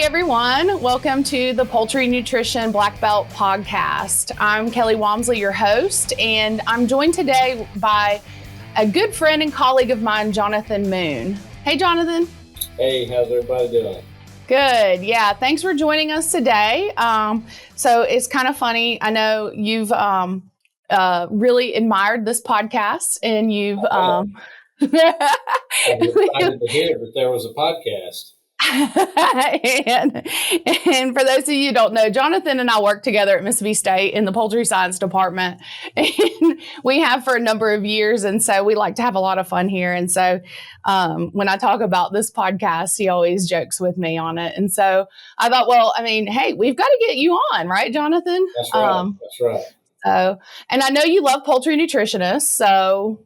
everyone. Welcome to the Poultry Nutrition Blackbelt podcast. I'm Kelly Walmsley, your host, and I'm joined today by a good friend and colleague of mine, Jonathan Moon. Hey, Jonathan. Hey, how's everybody doing? Good. Yeah. Thanks for joining us today. So it's kind of funny. I know you've really admired this podcast, and you've I was excited to hear that there was a podcast. and for those of you who don't know, Jonathan and I work together at Mississippi State in the poultry science department, and we have for a number of years. And so we like to have a lot of fun here. And so when I talk about this podcast, he always jokes with me on it. And so I thought, well, I mean, hey, we've got to get you on, right, Jonathan? That's right. That's right. So, and I know you love poultry nutritionists. So,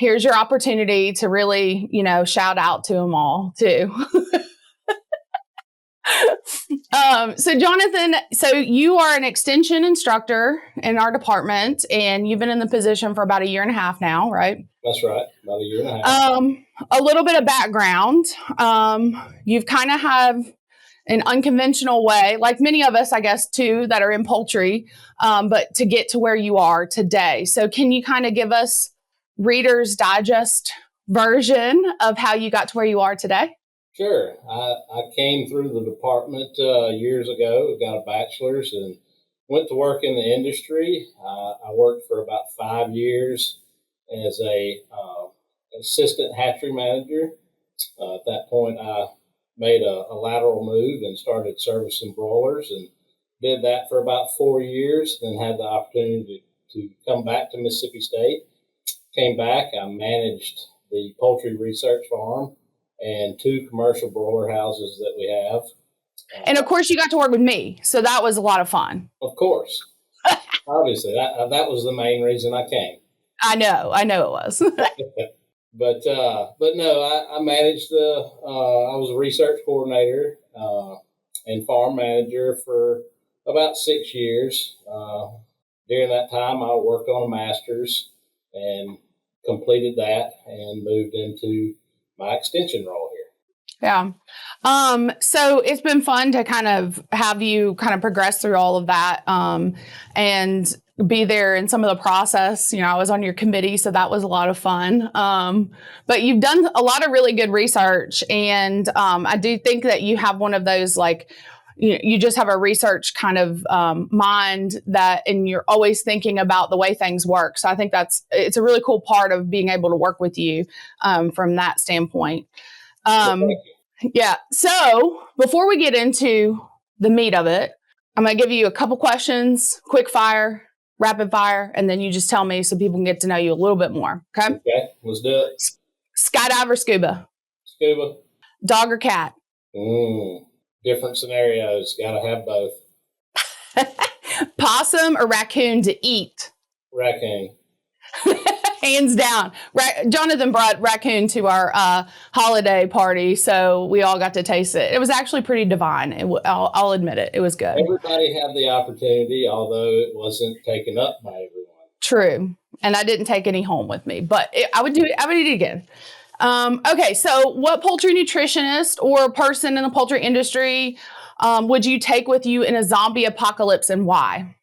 here's your opportunity to really, shout out to them all too. So Jonathan, you are an extension instructor in our department, and you've been in the position for about 1.5 years now, right? That's right. About 1.5 years. A little bit of background. You've kind of have an unconventional way, like many of us, I guess, too, that are in poultry, but to get to where you are today. So can you kind of give us Reader's Digest version of how you got to where you are today? Sure. I came through the department years ago, got a bachelor's, and went to work in the industry. I worked for about 5 years as a assistant hatchery manager. At that point, I made a lateral move and started servicing broilers, and did that for about 4 years, then had the opportunity to come back to Mississippi State. Came back, I managed the poultry research farm and 2 commercial broiler houses that we have. And of course, you got to work with me, so that was a lot of fun. Of course. Obviously, that was the main reason I came. I know it was. But no, I managed I was a research coordinator and farm manager for about 6 years. During that time, I worked on a master's and completed that and moved into my extension role here. Yeah. So it's been fun to kind of have you kind of progress through all of that and be there in some of the process. I was on your committee, so that was a lot of fun. But you've done a lot of really good research, and I do think that you have one of those, like, you just have a research kind of mind and you're always thinking about the way things work. So I think it's a really cool part of being able to work with you from that standpoint. Yeah. So before we get into the meat of it, I'm going to give you a couple questions, quick fire, rapid fire, and then you just tell me so people can get to know you a little bit more. Okay. Okay. Let's do it. Skydive or scuba? Scuba. Dog or cat? Different scenarios. Got to have both. Possum or raccoon to eat? Raccoon. Hands down. Jonathan brought raccoon to our holiday party, so we all got to taste it. It was actually pretty divine. I'll admit it. It was good. Everybody had the opportunity, although it wasn't taken up by everyone. True. And I didn't take any home with me, but I would do it. I would eat it again. Okay, so what poultry nutritionist or person in the poultry industry would you take with you in a zombie apocalypse, and why?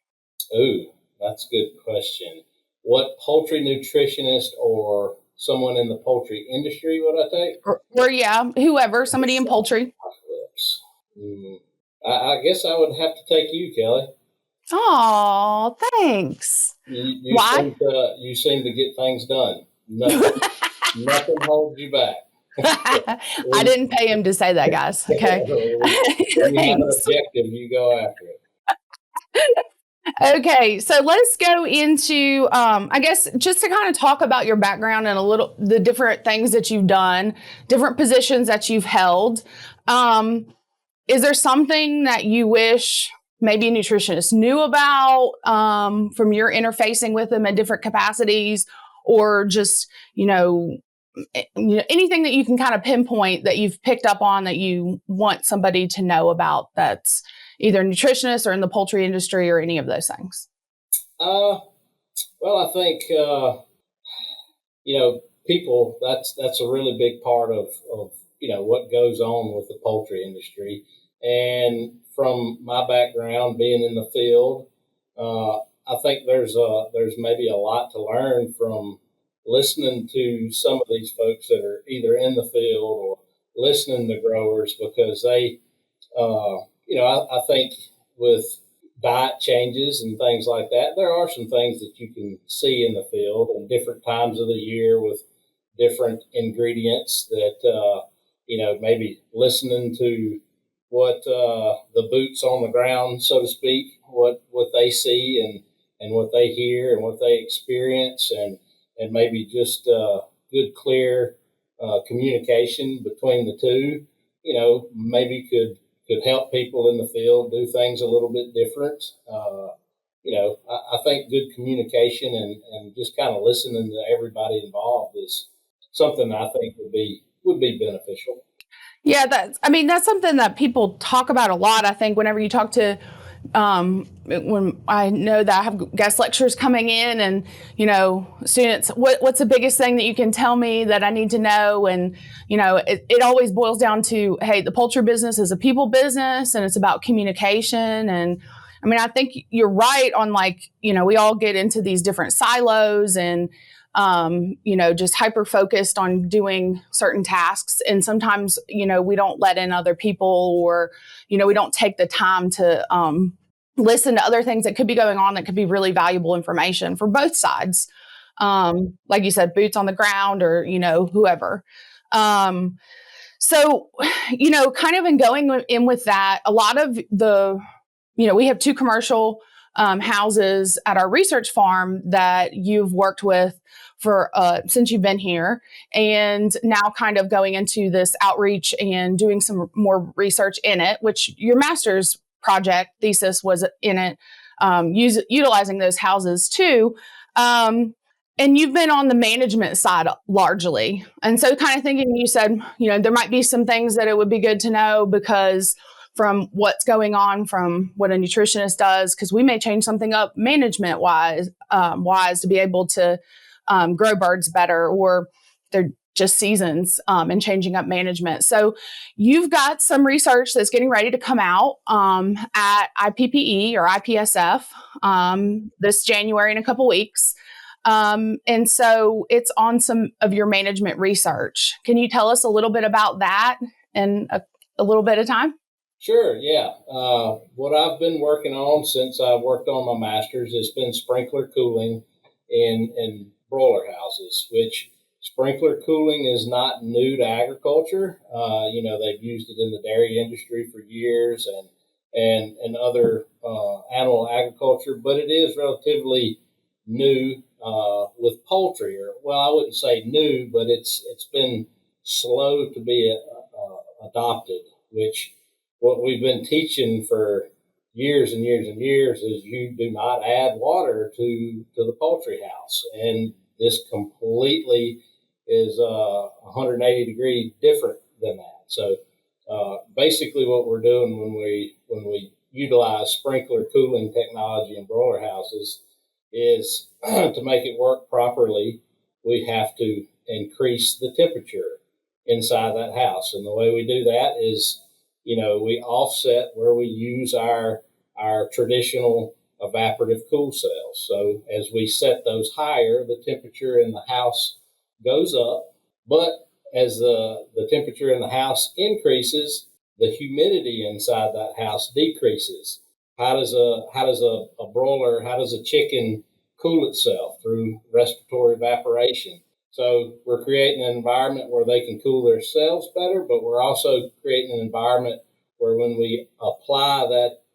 Ooh, that's a good question. What poultry nutritionist or someone in the poultry industry would I take? Or yeah, whoever, somebody in poultry. Apocalypse. I guess I would have to take you, Kelly. Oh, thanks. Why? You seem to get things done. Nothing holds you back. I didn't pay him to say that, guys. Okay. When you have an objective, you go after it. Okay, so let's go into, I guess, just to kind of talk about your background and the different things that you've done, different positions that you've held. Is there something that you wish maybe a nutritionist knew about from your interfacing with them in different capacities, or just, anything that you can kind of pinpoint that you've picked up on that you want somebody to know about that's either nutritionist or in the poultry industry or any of those things? Well, I think, people, that's a really big part of what goes on with the poultry industry. And from my background being in the field, I think there's maybe a lot to learn from listening to some of these folks that are either in the field or listening to growers, because they, I think with diet changes and things like that, there are some things that you can see in the field and different times of the year with different ingredients that, maybe listening to what the boots on the ground, so to speak, what they see and what they hear and what they experience, and maybe just good, clear communication between the two, maybe could help people in the field do things a little bit different. I think good communication and just kind of listening to everybody involved is something I think would be beneficial. Yeah, that's something that people talk about a lot. I think whenever you talk to, when I know that I have guest lectures coming in and, students, what's the biggest thing that you can tell me that I need to know? And, it always boils down to, hey, the poultry business is a people business and it's about communication. And I think you're right on, we all get into these different silos and, just hyper focused on doing certain tasks. And sometimes, we don't let in other people, or, we don't take the time to listen to other things that could be going on that could be really valuable information for both sides. Like you said, boots on the ground, or, whoever. So, kind of in going in with that, a lot of we have two commercial houses at our research farm that you've worked with for since you've been here, and now kind of going into this outreach and doing some more research in it, which your master's project thesis was in it, utilizing those houses too. And you've been on the management side largely. And so kind of thinking, you said, there might be some things that it would be good to know, because from what's going on, from what a nutritionist does, because we may change something up management wise to be able to grow birds better, or they're just seasons and changing up management. So you've got some research that's getting ready to come out at IPPE or IPSF this January in a couple weeks. And so it's on some of your management research. Can you tell us a little bit about that in a little bit of time? Sure, yeah. What I've been working on since I worked on my master's has been sprinkler cooling in broiler houses, which sprinkler cooling is not new to agriculture. They've used it in the dairy industry for years and other animal agriculture, but it is relatively new with poultry. Or, well, I wouldn't say new, but it's been slow to be adopted, which what we've been teaching for years and years and years is you do not add water to the poultry house. And this completely is 180 degree different than that. So basically what we're doing when we utilize sprinkler cooling technology in broiler houses is to make it work properly, we have to increase the temperature inside that house. And the way we do that is, we offset where we use our traditional evaporative cool cells. So as we set those higher, the temperature in the house goes up. But as the temperature in the house increases, the humidity inside that house decreases. How does a broiler, how does a chicken cool itself? Through respiratory evaporation. So we're creating an environment where they can cool themselves better, but we're also creating an environment where when we apply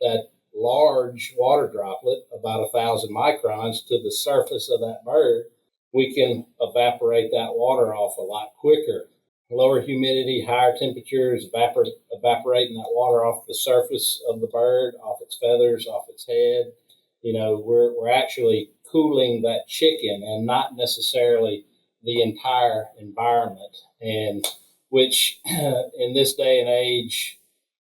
that large water droplet, about 1,000 microns, to the surface of that bird, we can evaporate that water off a lot quicker. Lower humidity, higher temperatures, evaporating that water off the surface of the bird, off its feathers, off its head. We're actually cooling that chicken and not necessarily the entire environment, and which in this day and age,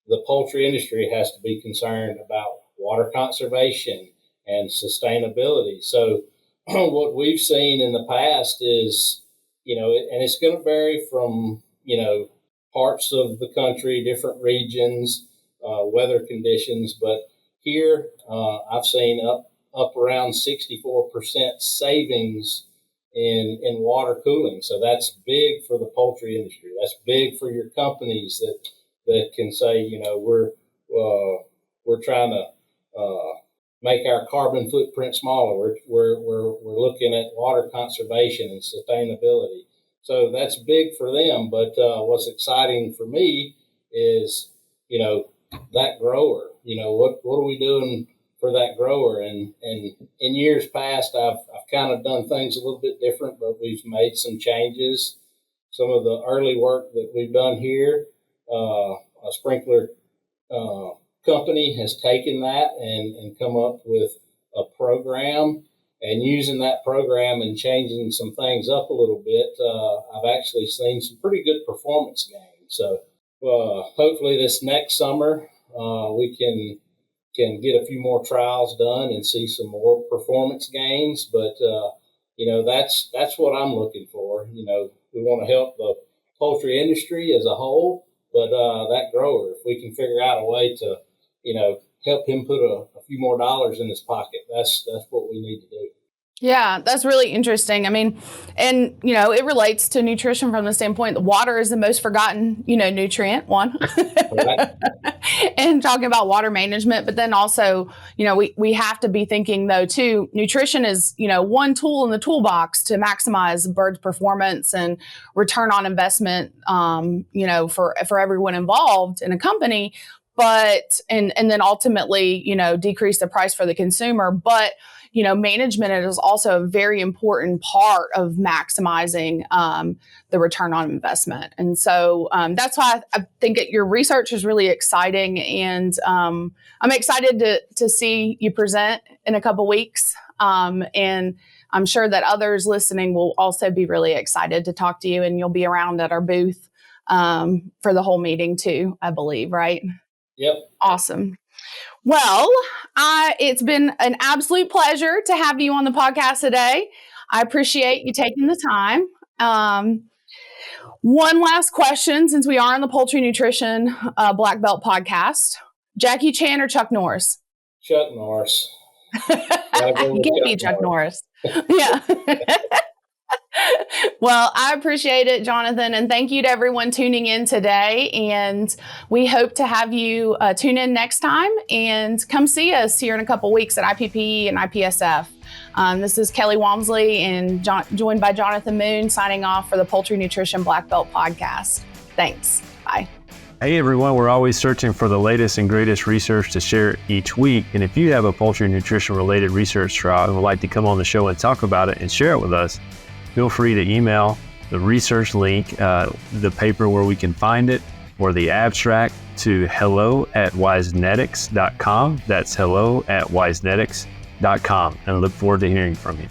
the poultry industry has to be concerned about water conservation and sustainability. So what we've seen in the past is, and it's going to vary from, parts of the country, different regions, weather conditions. But here, I've seen up around 64% savings in water cooling. So that's big for the poultry industry. That's big for your companies that can say, we're trying to make our carbon footprint smaller. We're looking at water conservation and sustainability. So that's big for them. But what's exciting for me is, that grower. What are we doing for that grower? And in years past, I've kind of done things a little bit different, but we've made some changes. Some of the early work that we've done here, a sprinkler company has taken that and come up with a program, and using that program and changing some things up a little bit, I've actually seen some pretty good performance gains. So hopefully this next summer we can get a few more trials done and see some more performance gains. But that's what I'm looking for. We want to help the poultry industry as a whole, but that grower, if we can figure out a way to help him put a few more dollars in his pocket, that's what we need to do. Yeah, that's really interesting. I mean, and, it relates to nutrition from the standpoint that water is the most forgotten, nutrient, one. Right. And talking about water management, but then also, we have to be thinking, though, too, nutrition is, one tool in the toolbox to maximize birds' performance and return on investment, for everyone involved in a company. But, and then ultimately, decrease the price for the consumer. But, management is also a very important part of maximizing the return on investment. And so that's why I think your research is really exciting. And I'm excited to see you present in a couple weeks. And I'm sure that others listening will also be really excited to talk to you, and you'll be around at our booth for the whole meeting too, I believe, right? Yep. Awesome. Well, it's been an absolute pleasure to have you on the podcast today. I appreciate you taking the time. One last question, since we are on the Poultry Nutrition Black Belt podcast: Jackie Chan or Chuck Norris? Chuck Norris. You can't be Chuck Norris. Yeah. Well, I appreciate it, Jonathan, and thank you to everyone tuning in today. And we hope to have you tune in next time and come see us here in a couple weeks at IPPE and IPSF. This is Kelly Walmsley and joined by Jonathan Moon, signing off for the Poultry Nutrition Black Belt podcast. Thanks. Bye. Hey everyone, we're always searching for the latest and greatest research to share each week. And if you have a poultry nutrition related research trial and would like to come on the show and talk about it and share it with us, feel free to email the research link, the paper where we can find it, or the abstract to hello@wisenetics.com. That's hello@wisenetics.com. And I look forward to hearing from you.